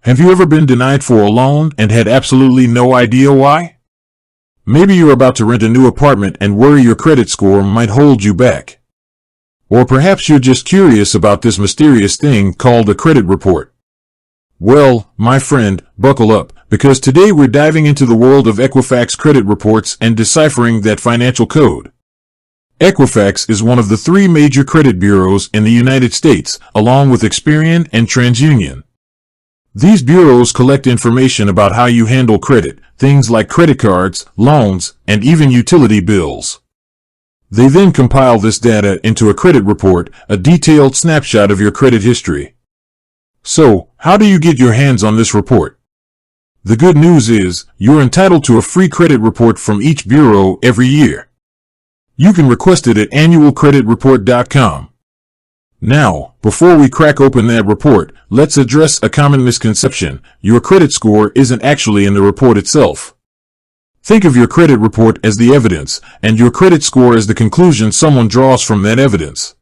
Have you ever been denied for a loan and had absolutely no idea why? Maybe you're about to rent a new apartment and worry your credit score might hold you back. Or perhaps you're just curious about this mysterious thing called a credit report. Well, my friend, buckle up, because today we're diving into the world of Equifax credit reports and deciphering that financial code. Equifax is one of the three major credit bureaus in the United States, along with Experian and TransUnion. These bureaus collect information about how you handle credit, things like credit cards, loans, and even utility bills. They then compile this data into a credit report, a detailed snapshot of your credit history. So, how do you get your hands on this report? The good news is, you're entitled to a free credit report from each bureau every year. You can request it at annualcreditreport.com. Now, before we crack open that report, let's address a common misconception. Your credit score isn't actually in the report itself. Think of your credit report as the evidence, and your credit score as the conclusion someone draws from that evidence.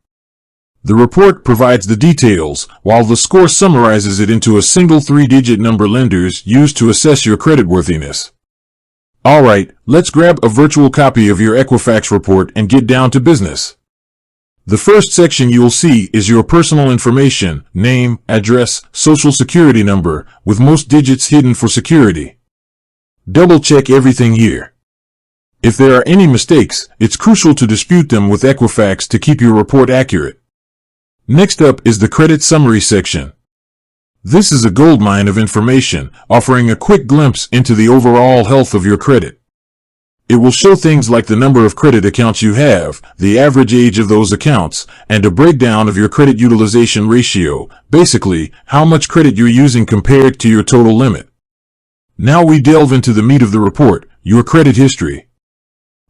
The report provides the details, while the score summarizes it into a single three-digit number lenders use to assess your creditworthiness. Alright, let's grab a virtual copy of your Equifax report and get down to business. The first section you'll see is your personal information, name, address, social security number, with most digits hidden for security. Double-check everything here. If there are any mistakes, it's crucial to dispute them with Equifax to keep your report accurate. Next up is the credit summary section. This is a goldmine of information, offering a quick glimpse into the overall health of your credit. It will show things like the number of credit accounts you have, the average age of those accounts, and a breakdown of your credit utilization ratio, basically, how much credit you're using compared to your total limit. Now we delve into the meat of the report, your credit history.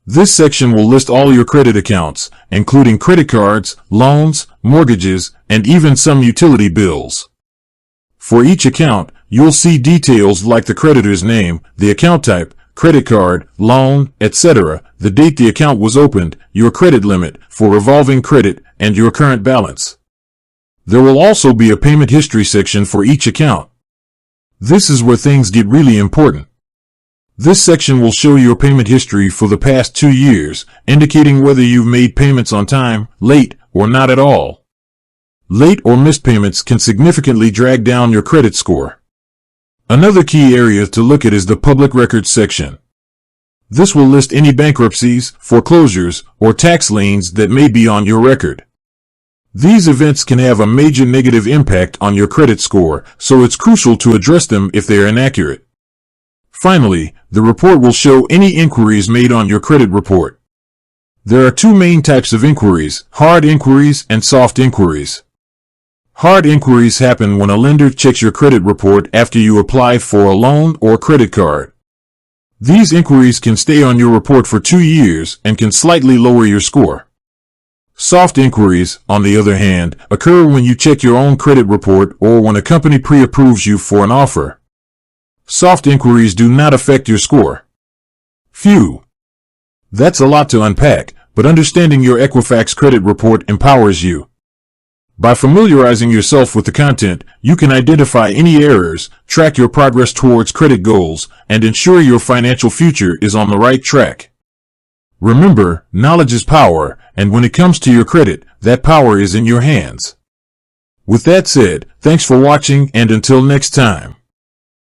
This section will list all your credit accounts, including credit cards, loans, mortgages, and even some utility bills. For each account, you'll see details like the creditor's name, the account type, credit card, loan, etc., the date the account was opened, your credit limit for revolving credit, and your current balance. There will also be a payment history section for each account. This is where things get really important. This section will show your payment history for the past 2 years, indicating whether you've made payments on time, late, or not at all. Late or missed payments can significantly drag down your credit score. Another key area to look at is the public records section. This will list any bankruptcies, foreclosures, or tax liens that may be on your record. These events can have a major negative impact on your credit score, so it's crucial to address them if they are inaccurate. Finally, the report will show any inquiries made on your credit report. There are two main types of inquiries, hard inquiries and soft inquiries. Hard inquiries happen when a lender checks your credit report after you apply for a loan or credit card. These inquiries can stay on your report for 2 years and can slightly lower your score. Soft inquiries, on the other hand, occur when you check your own credit report or when a company pre-approves you for an offer. Soft inquiries do not affect your score. Phew. That's a lot to unpack, but understanding your Equifax credit report empowers you. By familiarizing yourself with the content, you can identify any errors, track your progress towards credit goals, and ensure your financial future is on the right track. Remember, knowledge is power, and when it comes to your credit, that power is in your hands. With that said, thanks for watching, and until next time.